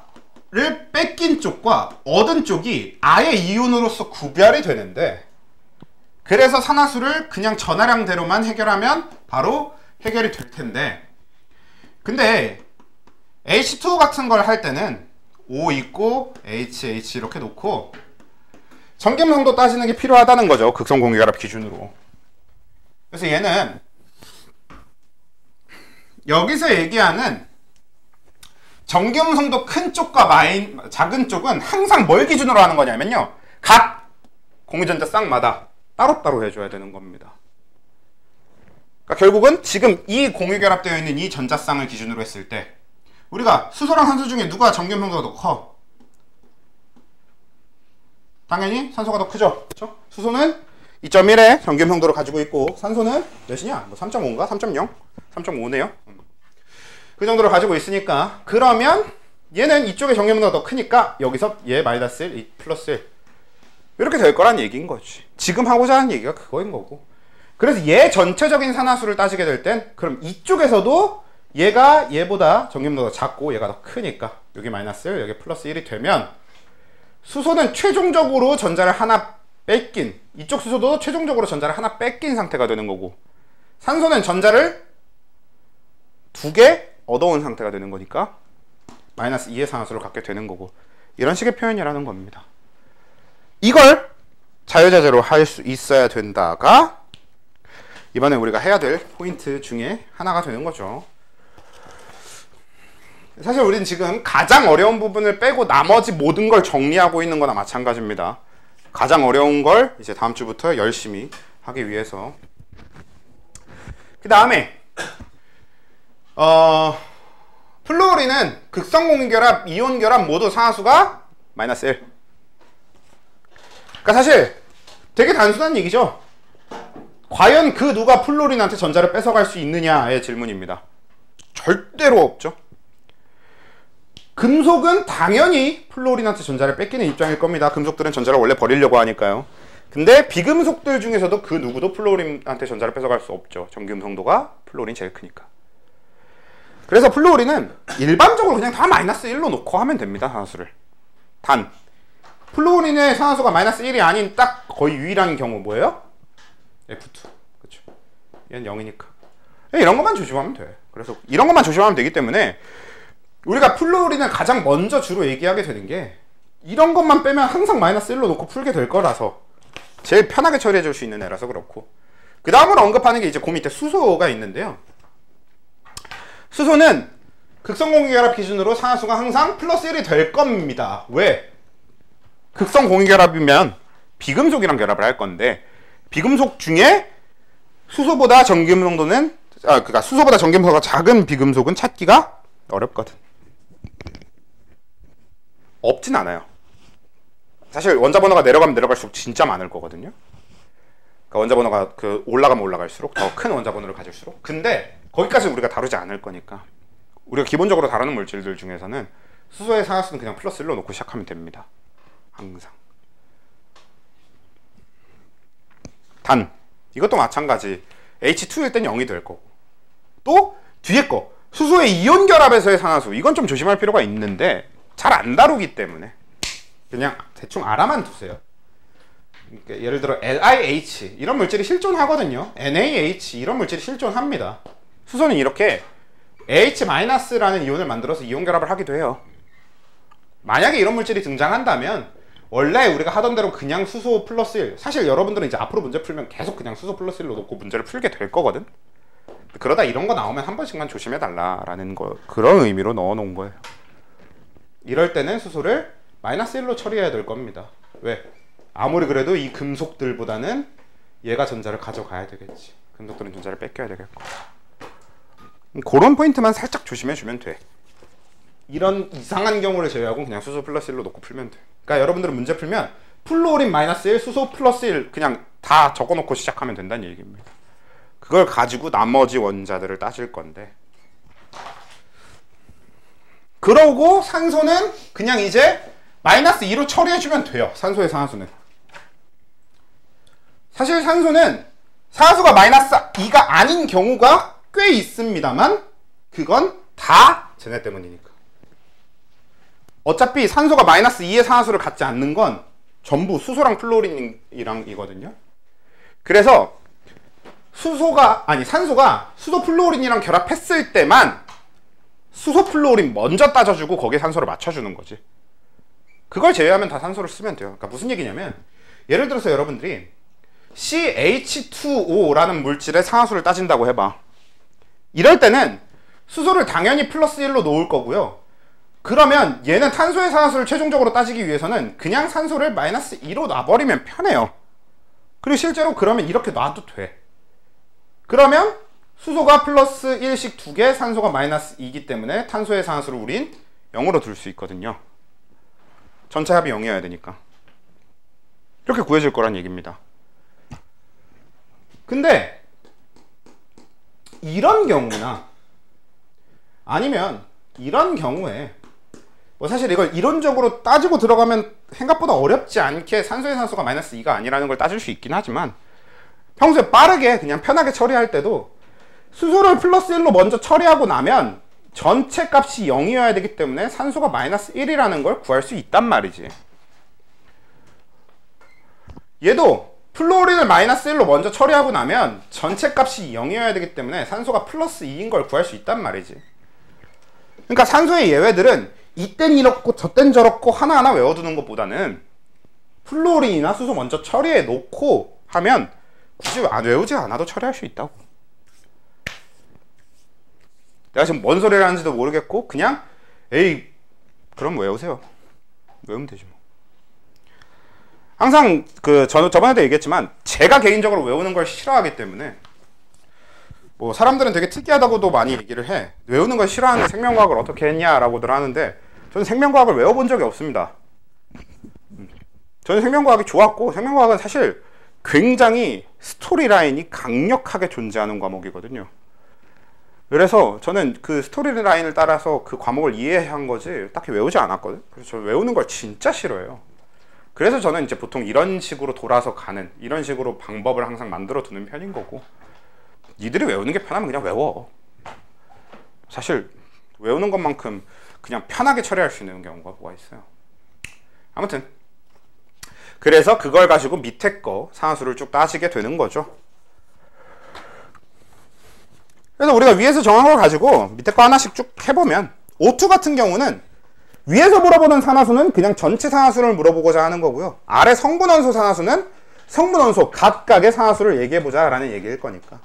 뺏긴 쪽과 얻은 쪽이 아예 이온으로서 구별이 되는데, 그래서 산화수를 그냥 전하량대로만 해결하면 바로 해결이 될 텐데, 근데 H2O 같은 걸 할 때는 O 있고 HH 이렇게 놓고 전기음성도 따지는 게 필요하다는 거죠. 극성 공유결합 기준으로. 그래서 얘는 여기서 얘기하는 전기음성도 큰 쪽과 작은 쪽은 항상 뭘 기준으로 하는 거냐면요, 각 공유전자 쌍마다 따로따로 해줘야 되는 겁니다. 그러니까 결국은 지금 이 공유결합되어 있는 이 전자쌍을 기준으로 했을 때 우리가 수소랑 산소 중에 누가 전기음성도가 더 커? 당연히 산소가 더 크죠? 그렇죠? 수소는 2.1의 전기음성도를 가지고 있고 산소는 몇이냐? 뭐 3.5인가? 3.0? 3.5네요. 그 정도를 가지고 있으니까, 그러면 얘는 이쪽의 전기음성도가 더 크니까 여기서 얘 마이너스 1, 이 플러스 1 이렇게 될 거란 얘기인 거지. 지금 하고자 하는 얘기가 그거인 거고, 그래서 얘 전체적인 산화수를 따지게 될 땐 그럼 이쪽에서도 얘가 얘보다 전기밀도가 작고 얘가 더 크니까 여기 마이너스 1, 여기 플러스 1이 되면 수소는 최종적으로 전자를 하나 뺏긴, 이쪽 수소도 최종적으로 전자를 하나 뺏긴 상태가 되는 거고, 산소는 전자를 2개 얻어온 상태가 되는 거니까 마이너스 2의 산화수를 갖게 되는 거고, 이런 식의 표현이라는 겁니다. 이걸 자유자재로 할 수 있어야 된다가 이번에 우리가 해야 될 포인트 중에 하나가 되는 거죠. 사실 우리는 지금 가장 어려운 부분을 빼고 나머지 모든 걸 정리하고 있는 거나 마찬가지입니다. 가장 어려운 걸 이제 다음 주부터 열심히 하기 위해서. 그 다음에 플루오린은 극성공유결합, 이온결합 모두 산화수가 마이너스 1. 그러니까 사실 되게 단순한 얘기죠. 과연 그 누가 플루오린한테 전자를 뺏어갈 수 있느냐의 질문입니다. 절대로 없죠. 금속은 당연히 플루오린한테 전자를 뺏기는 입장일 겁니다. 금속들은 전자를 원래 버리려고 하니까요. 근데 비금속들 중에서도 그 누구도 플루오린한테 전자를 뺏어갈 수 없죠. 전기음 성도가 플루오린이 제일 크니까. 그래서 플루오린은 일반적으로 그냥 다 마이너스 1로 놓고 하면 됩니다. 산화수를. 단 플루오린의 산화수가 마이너스 1이 아닌 딱 거의 유일한 경우 뭐예요? F2. 그렇죠. 얘는 0이니까. 이런 것만 조심하면 돼. 그래서 이런 것만 조심하면 되기 때문에 우리가 플루오린을 가장 먼저 주로 얘기하게 되는 게 이런 것만 빼면 항상 마이너스 1로 놓고 풀게 될 거라서 제일 편하게 처리해 줄 수 있는 애라서 그렇고, 그 다음으로 언급하는 게 이제 그 밑에 수소가 있는데요. 수소는 극성공유결합 기준으로 산화수가 항상 플러스 1이 될 겁니다. 왜? 극성공유결합이면 비금속이랑 결합을 할 건데 비금속 중에 수소보다 전기음 성도는 그러니까 수소보다 전기음 성도가 작은 비금속은 찾기가 어렵거든. 없진 않아요. 사실 원자 번호가 내려가면 내려갈수록 진짜 많을 거거든요. 그러니까 원자 번호가 올라가면 올라갈수록 더 큰 원자 번호를 가질수록. 근데 거기까지는 우리가 다루지 않을 거니까 우리가 기본적으로 다루는 물질들 중에서는 수소의 산화수는 그냥 플러스 1로 놓고 시작하면 됩니다. 항상. 단 이것도 마찬가지. H2일 땐 0이 될 거고, 또 뒤에 거 수소의 이온 결합에서의 산화수, 이건 좀 조심할 필요가 있는데 잘 안 다루기 때문에 그냥 대충 알아만 두세요. 그러니까 예를 들어 LiH 이런 물질이 실존하거든요. NaH 이런 물질이 실존합니다. 수소는 이렇게 H-라는 이온을 만들어서 이온 결합을 하기도 해요. 만약에 이런 물질이 등장한다면 원래 우리가 하던 대로 그냥 수소 플러스 1, 사실 여러분들은 이제 앞으로 문제 풀면 계속 그냥 수소 플러스 1로 놓고 문제를 풀게 될 거거든. 그러다 이런 거 나오면 한 번씩만 조심해 달라라는 거, 그런 의미로 넣어 놓은 거예요. 이럴 때는 수소를 마이너스 1로 처리해야 될 겁니다. 왜? 아무리 그래도 이 금속들보다는 얘가 전자를 가져가야 되겠지. 금속들은 전자를 뺏겨야 되겠고. 그런 포인트만 살짝 조심해 주면 돼. 이런 이상한 경우를 제외하고 그냥 수소 플러스 1로 놓고 풀면 돼. 그러니까 여러분들은 문제 풀면 플루오린 마이너스 1, 수소 플러스 1 그냥 다 적어놓고 시작하면 된다는 얘기입니다. 그걸 가지고 나머지 원자들을 따질 건데, 그러고 산소는 그냥 이제 마이너스 2로 처리해주면 돼요. 산소의 산화수는. 사실 산소는 산화수가 마이너스 2가 아닌 경우가 꽤 있습니다만 그건 다 쟤네 때문이니까. 어차피 산소가 마이너스 2의 산화수를 갖지 않는 건 전부 수소랑 플루오린이랑이거든요. 그래서 산소가 수소 플루오린이랑 결합했을 때만 수소 플루오린 먼저 따져주고 거기에 산소를 맞춰주는 거지. 그걸 제외하면 다 산소를 쓰면 돼요. 그러니까 무슨 얘기냐면, 예를 들어서 여러분들이 CH2O라는 물질의 산화수를 따진다고 해봐. 이럴 때는 수소를 당연히 플러스 1로 놓을 거고요. 그러면 얘는 탄소의 산화수를 최종적으로 따지기 위해서는 그냥 산소를 마이너스 2로 놔버리면 편해요. 그리고 실제로 그러면 이렇게 놔도 돼. 그러면 수소가 플러스 1씩 2개, 산소가 마이너스 2이기 때문에 탄소의 산화수를 우린 0으로 둘 수 있거든요. 전체 합이 0이어야 되니까. 이렇게 구해질 거란 얘기입니다. 근데 이런 경우나 아니면 이런 경우에 사실 이걸 이론적으로 따지고 들어가면 생각보다 어렵지 않게 산소의 산소가 마이너스 2가 아니라는 걸 따질 수 있긴 하지만, 평소에 빠르게 그냥 편하게 처리할 때도 수소를 플러스 1로 먼저 처리하고 나면 전체 값이 0이어야 되기 때문에 산소가 마이너스 1이라는 걸 구할 수 있단 말이지. 얘도 플로린을 마이너스 1로 먼저 처리하고 나면 전체 값이 0이어야 되기 때문에 산소가 플러스 2인 걸 구할 수 있단 말이지. 그러니까 산소의 예외들은 이땐 이렇고 저땐 저렇고 하나하나 외워두는 것보다는 플로린이나 수소 먼저 처리해 놓고 하면 굳이 외우지 않아도 처리할 수 있다고. 내가 지금 뭔 소리를 하는지도 모르겠고 그냥 에이 그럼 외우세요. 외우면 되지 뭐. 항상 저번에도 얘기했지만 제가 개인적으로 외우는 걸 싫어하기 때문에 뭐 사람들은 되게 특이하다고도 많이 얘기를 해. 외우는 걸 싫어하는 생명과학을 어떻게 했냐라고들 하는데 저는 생명과학을 외워본 적이 없습니다. 저는 생명과학이 좋았고 생명과학은 사실 굉장히 스토리라인이 강력하게 존재하는 과목이거든요. 그래서 저는 그 스토리라인을 따라서 그 과목을 이해한 거지 딱히 외우지 않았거든. 그래서 저는 외우는 걸 진짜 싫어해요. 그래서 저는 이제 보통 이런 식으로 돌아서 가는 이런 식으로 방법을 항상 만들어 두는 편인 거고 니들이 외우는 게 편하면 그냥 외워. 사실 외우는 것만큼 그냥 편하게 처리할 수 있는 경우가 뭐가 있어요. 아무튼 그래서 그걸 가지고 밑에 거 상하수를 쭉 따지게 되는 거죠. 그래서 우리가 위에서 정한 걸 가지고 밑에 거 하나씩 쭉 해보면 O2 같은 경우는 위에서 물어보는 산화수는 그냥 전체 산화수를 물어보고자 하는 거고요. 아래 성분원소 산화수는 성분원소 각각의 산화수를 얘기해보자 라는 얘기일 거니까.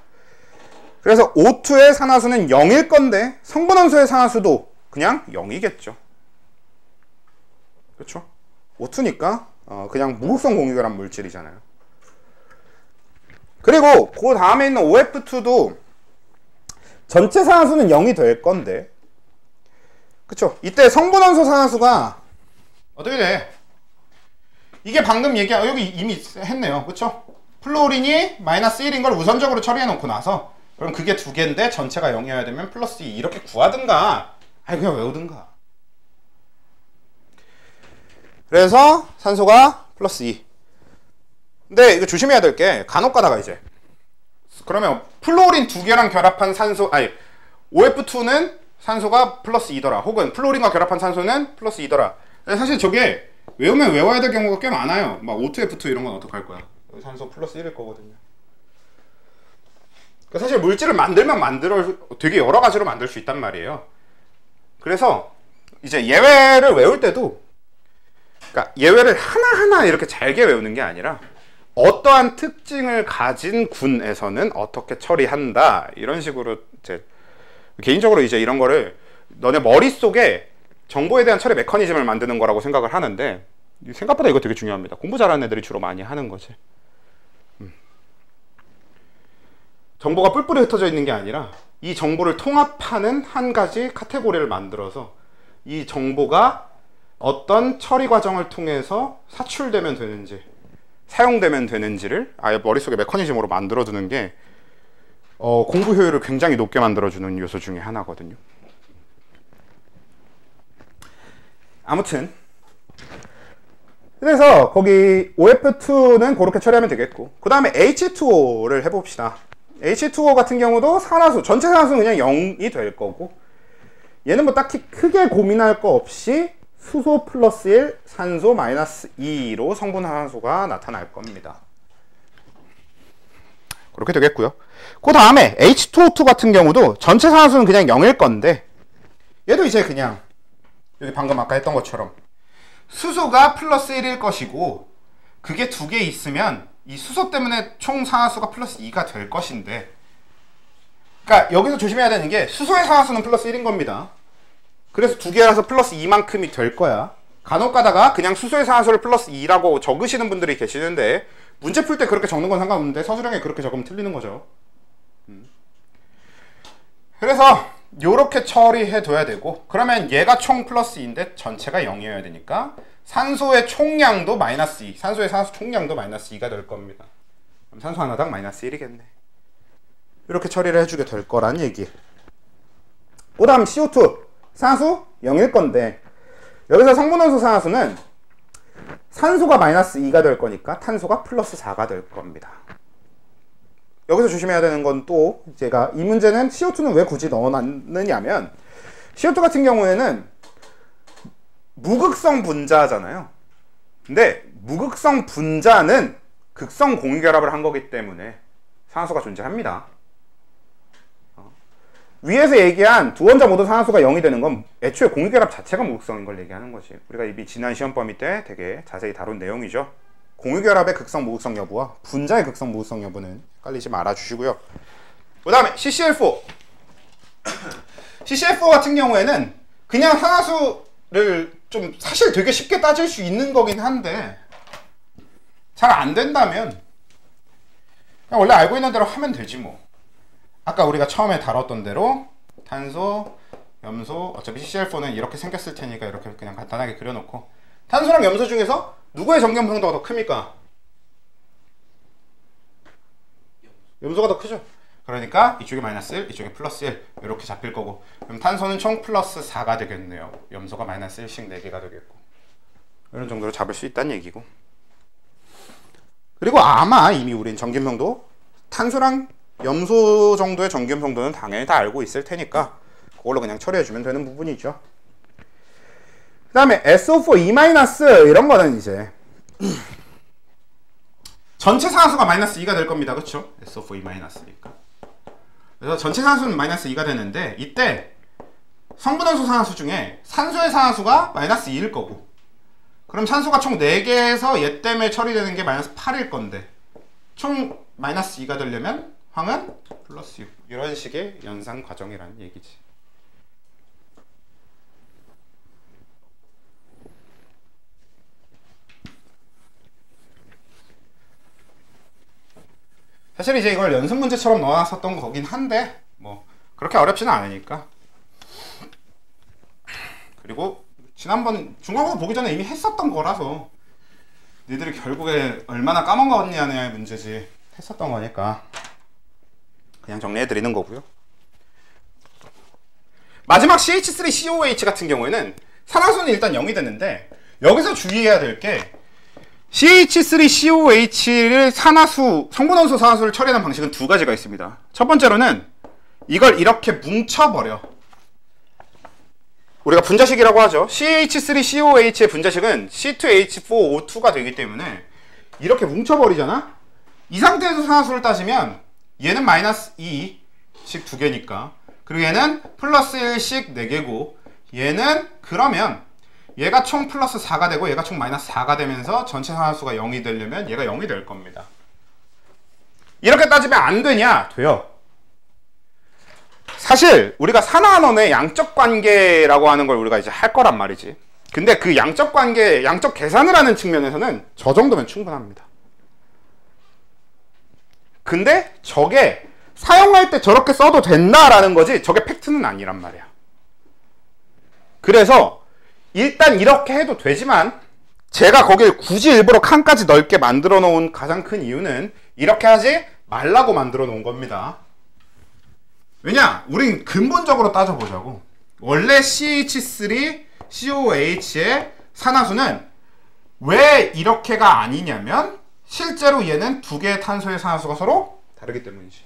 그래서 O2의 산화수는 0일 건데 성분원소의 산화수도 그냥 0이겠죠. 그렇죠? O2니까 그냥 무극성 공유결합 물질이잖아요. 그리고 그 다음에 있는 OF2도 전체 산화수는 0이 될 건데 그쵸? 이때 성분원소 산화수가 어떻게 돼? 이게 방금 얘기한 여기 이미 했네요. 그쵸? 플로린이 마이너스 1인 걸 우선적으로 처리해 놓고 나서 그럼 그게 두 개인데 전체가 0이어야 되면 플러스 2 이렇게 구하든가 아니 그냥 외우든가. 그래서 산소가 플러스 2. 근데 이거 조심해야 될 게 간혹 가다가 이제 그러면 플로린 두 개랑 결합한 산소 아니 OF2는 산소가 플러스 2더라 혹은 플로린과 결합한 산소는 플러스 2더라. 사실 저게 외우면 외워야 될 경우가 꽤 많아요. 막 O2F2 이런 건 어떡할 거야. 산소 플러스 1일 거거든요. 사실 물질을 만들면 되게 여러 가지로 만들 수 있단 말이에요. 그래서 이제 예외를 외울 때도 그러니까 예외를 하나하나 이렇게 잘게 외우는 게 아니라 어떠한 특징을 가진 군에서는 어떻게 처리한다 이런 식으로 이제 개인적으로 이제 이런 거를 너네 머릿속에 정보에 대한 처리 메커니즘을 만드는 거라고 생각을 하는데 생각보다 이거 되게 중요합니다. 공부 잘하는 애들이 주로 많이 하는 거지. 정보가 뿔뿔이 흩어져 있는 게 아니라 이 정보를 통합하는 한 가지 카테고리를 만들어서 이 정보가 어떤 처리 과정을 통해서 사출되면 되는지 사용되면 되는지를 아예 머릿속에 메커니즘으로 만들어두는 게 공부 효율을 굉장히 높게 만들어주는 요소 중에 하나거든요. 아무튼 그래서 거기 OF2는 그렇게 처리하면 되겠고 그 다음에 H2O를 해봅시다. H2O 같은 경우도 산화수 전체 산화수는 그냥 0이 될 거고 얘는 뭐 딱히 크게 고민할 거 없이 수소 플러스 1, 산소 마이너스 2로 성분 산화수가 나타날 겁니다. 그렇게 되겠고요. 그 다음에 H2O2 같은 경우도 전체 산화수는 그냥 0일 건데 얘도 이제 그냥 여기 방금 아까 했던 것처럼 수소가 플러스 1일 것이고 그게 두 개 있으면 이 수소 때문에 총 산화수가 플러스 2가 될 것인데 그러니까 여기서 조심해야 되는 게 수소의 산화수는 플러스 1인 겁니다. 그래서 두 개라서 플러스 2만큼이 될 거야. 간혹 가다가 그냥 수소의 산화수를 플러스 2라고 적으시는 분들이 계시는데 문제 풀 때 그렇게 적는 건 상관없는데 서술형에 그렇게 적으면 틀리는 거죠. 그래서 요렇게 처리해 둬야 되고 그러면 얘가 총 플러스 2인데 전체가 0이어야 되니까 산소의 총량도 마이너스 2 산소의 산화수 총량도 마이너스 2가 될 겁니다. 그럼 산소 하나당 마이너스 1이겠네. 이렇게 처리를 해주게 될 거란 얘기. 그 다음 CO2 산화수 0일 건데 여기서 성분원소 산화수는 산소가 마이너스 2가 될 거니까 탄소가 플러스 4가 될 겁니다. 여기서 조심해야 되는 건 또 제가 이 문제는 CO2는 왜 굳이 넣어놨느냐면 CO2 같은 경우에는 무극성 분자잖아요. 근데 무극성 분자는 극성 공유결합을 한 거기 때문에 산화수가 존재합니다. 위에서 얘기한 두 원자 모두 산화수가 0이 되는 건 애초에 공유결합 자체가 무극성인 걸 얘기하는 거지. 우리가 이미 지난 시험 범위 때 되게 자세히 다룬 내용이죠. 공유결합의 극성 무극성 여부와 분자의 극성 무극성 여부는 헷갈리지 말아 주시고요. 그 다음에 CCl4 CCl4 같은 경우에는 그냥 산화수를 좀 사실 되게 쉽게 따질 수 있는 거긴 한데 잘 안 된다면 그냥 원래 알고 있는 대로 하면 되지 뭐. 아까 우리가 처음에 다뤘던 대로 탄소, 염소, 어차피 CCl4는 이렇게 생겼을 테니까 이렇게 그냥 간단하게 그려놓고 탄소랑 염소 중에서 누구의 정겸성도가 더 큽니까? 염소가 더 크죠. 그러니까 이쪽에 마이너스 1, 이쪽에 플러스 1 이렇게 잡힐 거고 그럼 탄소는 총 플러스 4가 되겠네요. 염소가 마이너스 1씩 4개가 되겠고 이런 정도로 잡을 수 있다는 얘기고 그리고 아마 이미 우린 정겸성도 탄소랑 염소 정도의 정겸성도는 당연히 다 알고 있을 테니까 그걸로 그냥 처리해주면 되는 부분이죠. 그 다음에 SO4 E- 이런 거는 이제 전체 산화수가 마이너스 2가 될 겁니다. 그쵸? SO4 E-니까 그래서 전체 산화수는 마이너스 2가 되는데 이때 성분원소 산화수 중에 산소의 산화수가 마이너스 2일 거고 그럼 산소가 총 4개에서 얘 때문에 처리되는 게 마이너스 8일 건데 총 마이너스 2가 되려면 황은 플러스 6 이런 식의 연산 과정이라는 얘기지. 사실 이제 이걸 연습 문제처럼 넣어놨었던 거긴 한데 뭐 그렇게 어렵지는 않으니까. 그리고 지난번 중간고사 보기 전에 이미 했었던 거라서 니들이 결국에 얼마나 까먹었냐의 문제지 했었던 거니까 그냥 정리해드리는 거고요. 마지막 CH3COOH 같은 경우에는 산화수는 일단 0이 됐는데 여기서 주의해야 될 게 CH3COOH를 산화수, 성분원소 산화수를 처리하는 방식은 두 가지가 있습니다. 첫 번째로는 이걸 이렇게 뭉쳐버려. 우리가 분자식이라고 하죠. CH3COOH의 분자식은 C2H4O2가 되기 때문에 이렇게 뭉쳐버리잖아? 이 상태에서 산화수를 따지면 얘는 마이너스 2씩 2개니까 그리고 얘는 플러스 1씩 4개고 얘는 그러면 얘가 총 플러스 4가 되고 얘가 총 마이너스 4가 되면서 전체 산화수가 0이 되려면 얘가 0이 될 겁니다. 이렇게 따지면 안 되냐? 돼요. 사실 우리가 산화환원의 양적 관계라고 하는 걸 우리가 이제 할 거란 말이지. 근데 그 양적 관계, 양적 계산을 하는 측면에서는 저 정도면 충분합니다. 근데 저게 사용할 때 저렇게 써도 된다라는 거지 저게 팩트는 아니란 말이야. 그래서 일단 이렇게 해도 되지만 제가 거길 굳이 일부러 칸까지 넓게 만들어 놓은 가장 큰 이유는 이렇게 하지 말라고 만들어 놓은 겁니다. 왜냐? 우린 근본적으로 따져보자고. 원래 CH3COOH의 산화수는 왜 이렇게가 아니냐면 실제로 얘는 두 개의 탄소의 산화수가 서로 다르기 때문이지.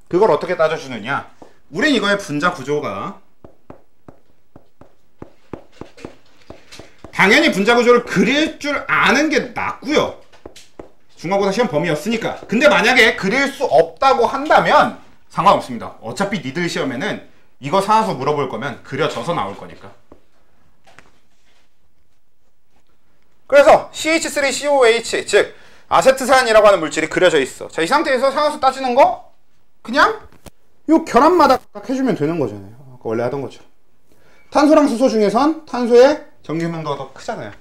그걸 어떻게 따져주느냐? 우린 이거의 분자 구조가 당연히 분자 구조를 그릴 줄 아는 게 낫고요. 중간고사 시험 범위였으니까. 근데 만약에 그릴 수 없다고 한다면 상관없습니다. 어차피 니들 시험에는 이거 산화수 물어볼 거면 그려져서 나올 거니까. 그래서 CH3COOH 즉 아세트산이라고 하는 물질이 그려져 있어. 자, 이 상태에서 산화수 따지는 거 그냥 요 결합마다 딱 해주면 되는 거잖아요. 아까 원래 하던 것처럼. 탄소랑 수소 중에선 탄소의 정규명도가 더 크잖아요.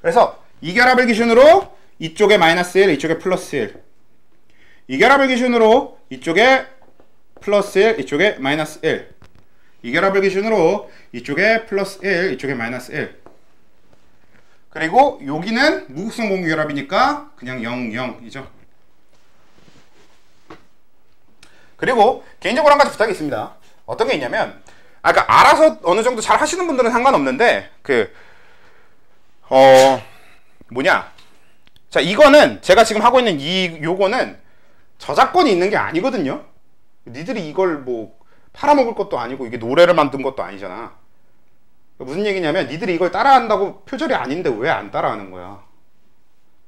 그래서 이 결합을 기준으로 이쪽에 마이너스 1, 이쪽에 플러스 1. 이 결합을 기준으로 이쪽에 플러스 1, 이쪽에 마이너스 1. 이 결합을 기준으로 이쪽에 플러스 1, 이쪽에 마이너스 1. 그리고 여기는 무극성 공유 결합이니까 그냥 0, 0이죠. 그리고 개인적으로 한 가지 부탁이 있습니다. 어떤 게 있냐면 그러니까 알아서 어느 정도 잘 하시는 분들은 상관없는데 뭐냐? 자, 이거는 제가 지금 하고 있는 요거는 저작권이 있는 게 아니거든요. 니들이 이걸 뭐 팔아먹을 것도 아니고 이게 노래를 만든 것도 아니잖아. 무슨 얘기냐면 니들이 이걸 따라한다고 표절이 아닌데 왜 안 따라하는 거야.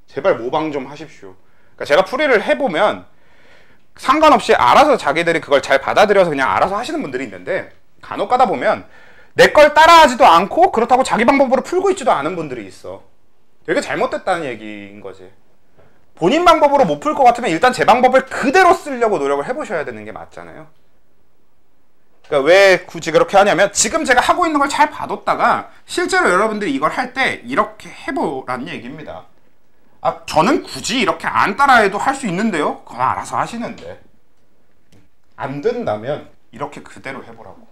제발 모방 좀 하십시오. 그러니까 제가 풀이를 해보면 상관없이 알아서 자기들이 그걸 잘 받아들여서 그냥 알아서 하시는 분들이 있는데, 간혹 가다 보면 내 걸 따라하지도 않고 그렇다고 자기 방법으로 풀고 있지도 않은 분들이 있어. 되게 잘못됐다는 얘기인 거지. 본인 방법으로 못 풀 것 같으면 일단 제 방법을 그대로 쓰려고 노력을 해보셔야 되는 게 맞잖아요. 그러니까 왜 굳이 그렇게 하냐면, 지금 제가 하고 있는 걸 잘 봐뒀다가 실제로 여러분들이 이걸 할 때 이렇게 해보라는 얘기입니다. 아, 저는 굳이 이렇게 안 따라해도 할 수 있는데요? 그건 알아서 하시는데. 안 된다면 이렇게 그대로 해보라고.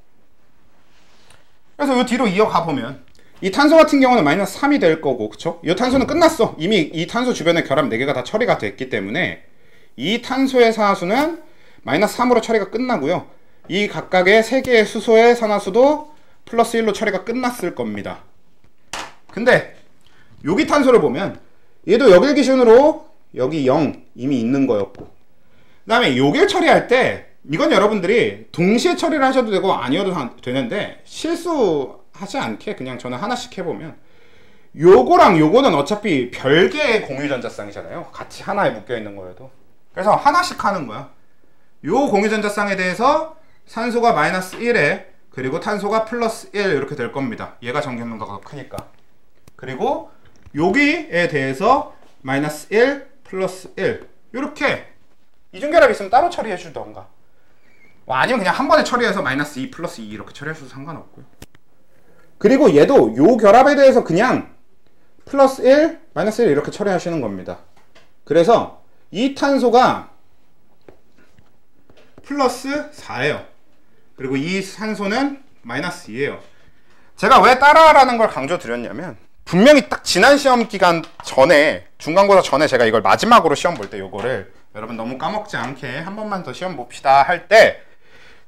그래서 이 뒤로 이어가 보면 이 탄소 같은 경우는 마이너스 3이 될 거고, 그쵸? 이 탄소는 끝났어. 이미 이 탄소 주변에 결합 4개가 다 처리가 됐기 때문에 이 탄소의 산화수는 마이너스 3으로 처리가 끝나고요. 이 각각의 3개의 수소의 산화수도 플러스 1로 처리가 끝났을 겁니다. 근데 여기 탄소를 보면 얘도 여길 기준으로 여기 0 이미 있는 거였고, 그 다음에 요길 처리할 때 이건 여러분들이 동시에 처리를 하셔도 되고 아니어도 되는데, 실수하지 않게 그냥 저는 하나씩 해보면, 요거랑 요거는 어차피 별개의 공유전자쌍이잖아요. 같이 하나에 묶여있는 거여도. 그래서 하나씩 하는 거야. 요 공유전자쌍에 대해서 산소가 마이너스 1에 그리고 탄소가 플러스 1 이렇게 될 겁니다. 얘가 전기능가가 크니까. 그리고 여기에 대해서 마이너스 1 플러스 1 이렇게 이중결합이 있으면 따로 처리해 주던가, 아니면 그냥 한 번에 처리해서 마이너스 2 플러스 2 이렇게 처리해줘도 상관없고요. 그리고 얘도 요 결합에 대해서 그냥 플러스 1 마이너스 1 이렇게 처리하시는 겁니다. 그래서 이 탄소가 플러스 4예요. 그리고 이 산소는 마이너스 2예요. 제가 왜 따라하라는 걸 강조드렸냐면, 분명히 딱 지난 시험 기간 전에, 중간고사 전에 제가 이걸 마지막으로 시험 볼 때 요거를 여러분 너무 까먹지 않게 한 번만 더 시험 봅시다 할 때,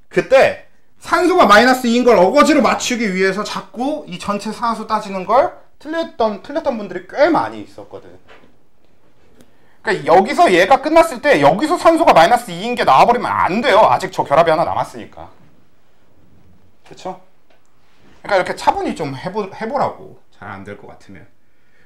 그때 산소가 마이너스 2인 걸 어거지로 맞추기 위해서 자꾸 이 전체 산소 따지는 걸 틀렸던 분들이 꽤 많이 있었거든. 그러니까 여기서 얘가 끝났을 때 여기서 산소가 마이너스 2인 게 나와버리면 안 돼요. 아직 저 결합이 하나 남았으니까. 그쵸? 그러니까 이렇게 차분히 좀 해보라고. 잘 안 될 것 같으면.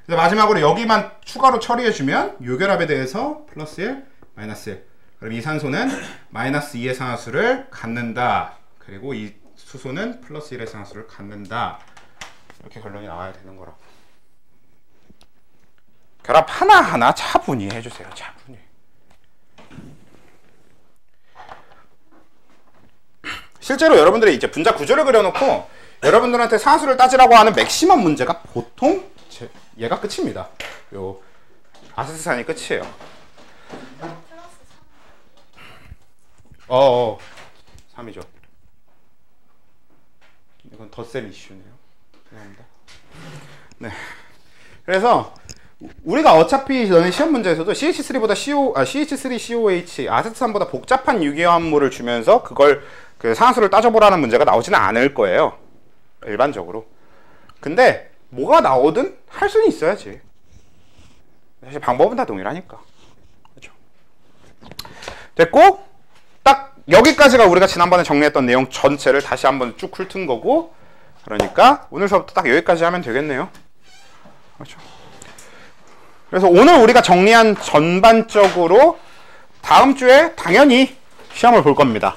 그래서 마지막으로 여기만 추가로 처리해주면 요 결합에 대해서 플러스 1, 마이너스 1. 그럼 이 산소는 마이너스 2의 산화수를 갖는다. 그리고 이 수소는 플러스 1의 산화수를 갖는다. 이렇게 결론이 나와야 되는 거라고. 결합 하나하나 차분히 해주세요. 차분히. 실제로 여러분들이 이제 분자 구조를 그려놓고 여러분들한테 산수를 따지라고 하는 맥시멈 문제가 보통 얘가 끝입니다. 요 아세트산이 끝이에요. 3이죠. 이건 덧셈 이슈네요. 죄송합니다. 네. 그래서 우리가 어차피 너네 시험 문제에서도 CH3보다 CH3COH 아세트산보다 복잡한 유기화합물을 주면서 그걸 그 산화수를 따져보라는 문제가 나오지는 않을 거예요. 일반적으로. 근데 뭐가 나오든 할 수는 있어야지. 사실 방법은 다 동일하니까. 그렇죠? 됐고, 딱 여기까지가 우리가 지난번에 정리했던 내용 전체를 다시 한번 쭉 훑은 거고, 그러니까 오늘 수업도 딱 여기까지 하면 되겠네요. 그렇죠? 그래서 오늘 우리가 정리한 전반적으로 다음 주에 당연히 시험을 볼 겁니다.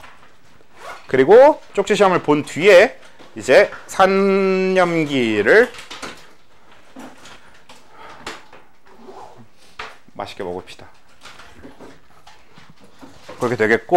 그리고 쪽지 시험을 본 뒤에 이제 산염기를 맛있게 먹읍시다. 그렇게 되겠고,